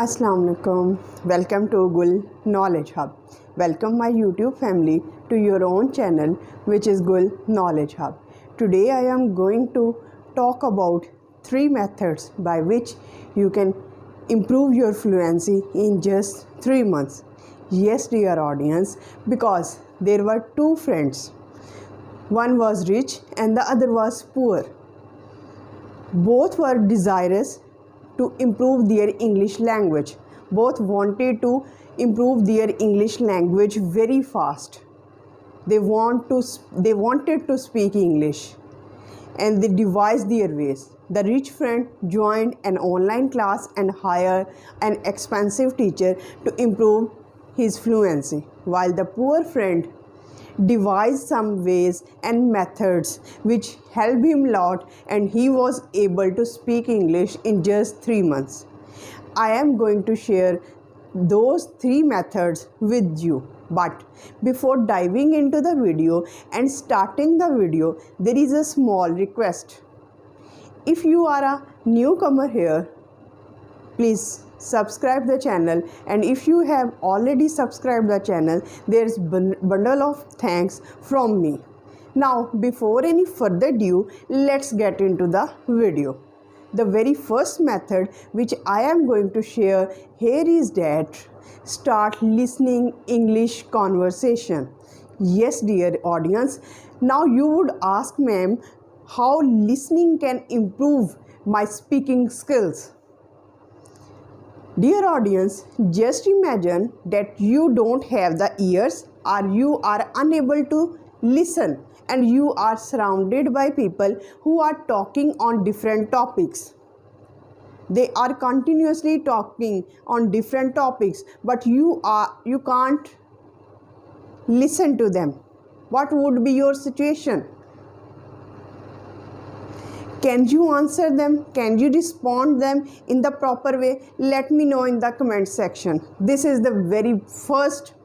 Assalamu alaikum. Welcome to Gul Knowledge Hub. Welcome my YouTube family to your own channel, which is Gul Knowledge Hub. Today I am going to talk about 3 methods by which you can improve your fluency in just 3 months. Yes, dear audience, because there were 2 friends. One was rich and the other was poor. Both were desirous to improve their English language. Both wanted to improve their English language very fast. They wanted to speak English and they devised their ways. The rich friend joined an online class and hired an expensive teacher to improve his fluency, while the poor friend devised some ways and methods which helped him a lot, and he was able to speak English in just 3 months. I am going to share those 3 methods with you. But before diving into the video and starting the video, there is a small request. If you are a newcomer here, please subscribe the channel, and if you have already subscribed the channel, there's bundle of thanks from me. Now before any further ado, let's get into the video. The very first method which I am going to share here is that start listening English conversation. Yes, dear audience, now you would ask, ma'am, how listening can improve my speaking skills? Dear audience, just imagine that you don't have the ears or you are unable to listen and you are surrounded by people who are talking on different topics. They are continuously talking on different topics, but you can't listen to them. What would be your situation? Can you answer them? Can you respond them in the proper way? Let me know in the comment section. This is the very first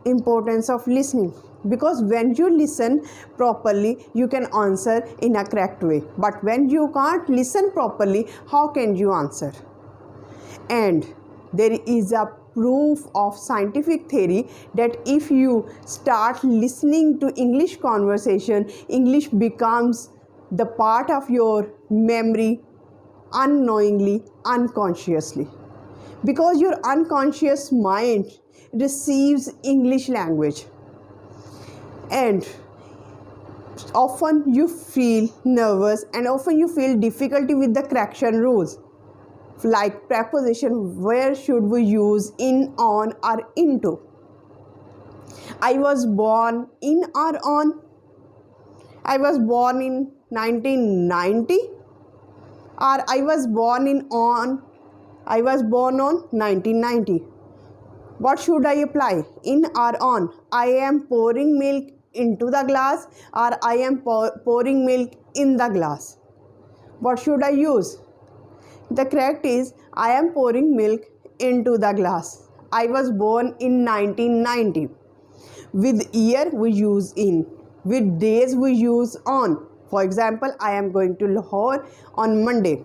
importance of listening, because when you listen properly, you can answer in a correct way. But when you can't listen properly, how can you answer? And there is a proof of scientific theory that if you start listening to English conversation, English becomes the part of your memory unknowingly, unconsciously, because your unconscious mind receives English language, and often you feel nervous and often you feel difficulty with the correction rules, like preposition. Where should we use in, on or into? I was born in or on? I was born in 1990, or I was born on 1990. What should I apply, in or on? I am pouring milk into the glass, or I am pouring milk in the glass. What should I use? The correct is I am pouring milk into the glass. I was born in 1990. With year we use in, with days we use on. For example, I am going to Lahore on Monday.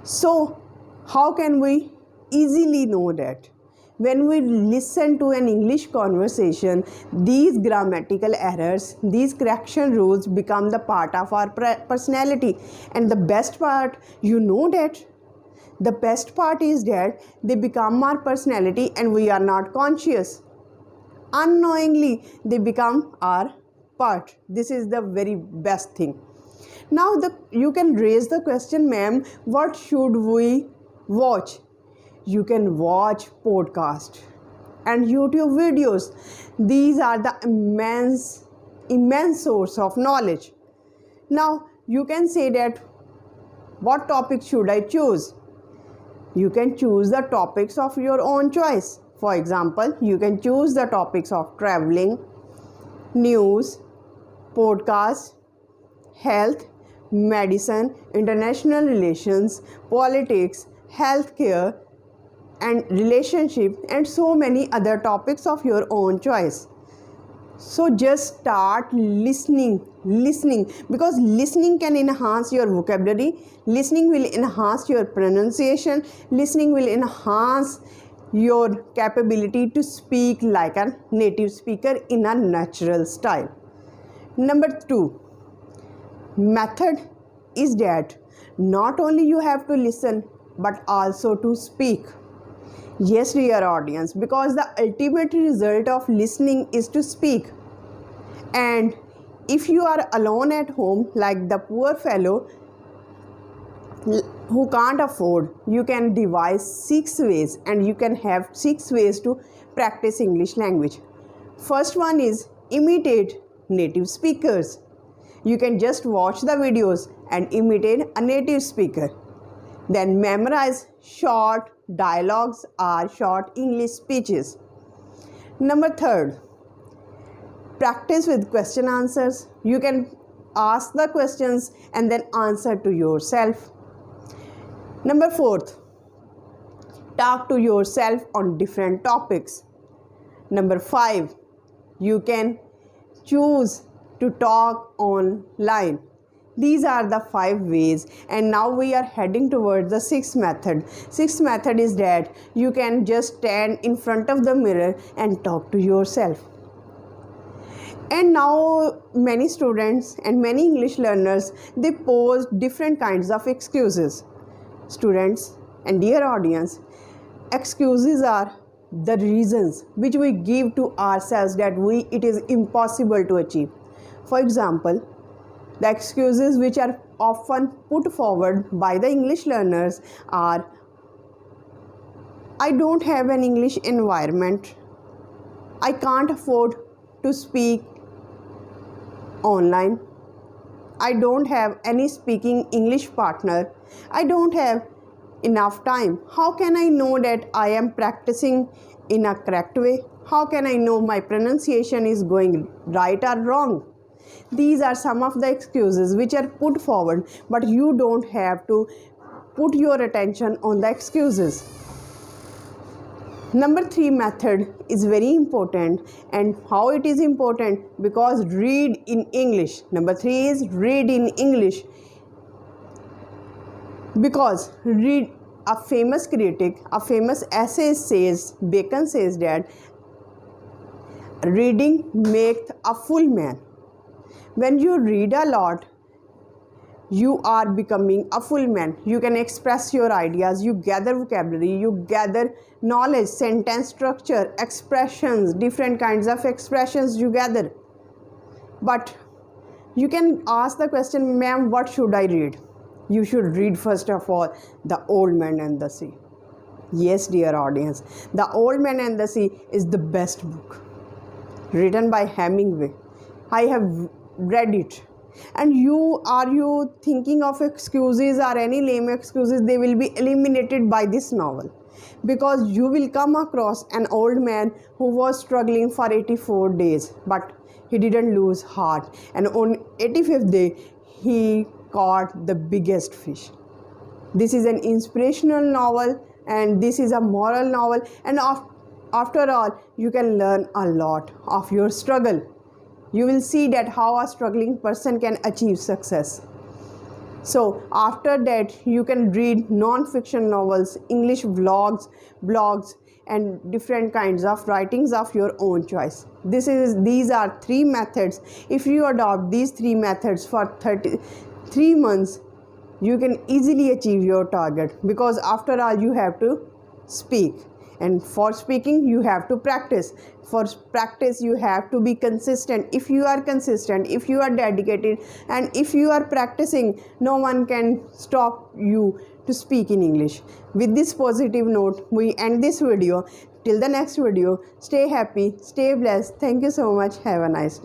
So how can we easily know that? When we listen to an English conversation, these grammatical errors, these correction rules become the part of our personality. And the best part, you know that the best part is that they become our personality and we are not conscious. Unknowingly, they become our part. This is the very best thing. Now you can raise the question, ma'am, what should we watch? You can watch podcast and YouTube videos. These are the immense source of knowledge. Now you can say that what topic should I choose? You can choose the topics of your own choice. For example, you can choose the topics of traveling, news, podcast, health, medicine, international relations, politics, healthcare, and relationship, and so many other topics of your own choice. So just start listening, because listening can enhance your vocabulary, listening will enhance your pronunciation, listening will enhance your capability to speak like a native speaker in a natural style. Number 2 method is that not only you have to listen but also to speak. Yes, dear audience, because the ultimate result of listening is to speak. And if you are alone at home, like the poor fellow who can't afford, you can devise 6 ways, and you can have 6 ways to practice English language. First one is imitate native speakers. You can just watch the videos and imitate a native speaker. Then memorize short dialogues or short English speeches. Number 3, practice with question answers. You can ask the questions and then answer to yourself. Number 4, talk to yourself on different topics. Number 5, you can choose to talk online. These are the 5 ways, and now we are heading towards the 6th method. 6th method is that you can just stand in front of the mirror and talk to yourself. And now many students and many English learners, they pose different kinds of excuses. Students and dear audience, excuses are the reasons which we give to ourselves that it is impossible to achieve. For example, the excuses which are often put forward by the English learners are: I don't have an English environment, I can't afford to speak online, I don't have any speaking English partner, I don't have enough time. How can I know that I am practicing in a correct way? How can I know my pronunciation is going right or wrong? These are some of the excuses which are put forward, but you don't have to put your attention on the excuses. Number 3 method is very important. And how it is important? Because read in English. Number 3 is read in English. Because read, a famous critic, a famous essayist says, Bacon says that reading makes a full man. When you read a lot, you are becoming a full man. You can express your ideas, you gather vocabulary, you gather knowledge, sentence structure, expressions, different kinds of expressions you gather. But you can ask the question, ma'am, what should I read? You should read first of all The Old Man and the Sea. Yes, dear audience, The Old Man and the Sea is the best book written by Hemingway. I have read it. And you thinking of excuses or any lame excuses? They will be eliminated by this novel, because you will come across an old man who was struggling for 84 days, but he didn't lose heart, and on 85th day he caught the biggest fish. This is an inspirational novel, and this is a moral novel, and after all, you can learn a lot of your struggle. You will see that how a struggling person can achieve success. So after that, you can read non-fiction novels, English vlogs, blogs, and different kinds of writings of your own choice. These are 3 methods. If you adopt these 3 methods for 3 months, you can easily achieve your target, because after all, you have to speak. And for speaking, you have to practice. For practice, you have to be consistent. If you are consistent, if you are dedicated, and if you are practicing, no one can stop you to speak in English. With this positive note, we end this video. Till the next video, stay happy, stay blessed. Thank you so much. Have a nice day.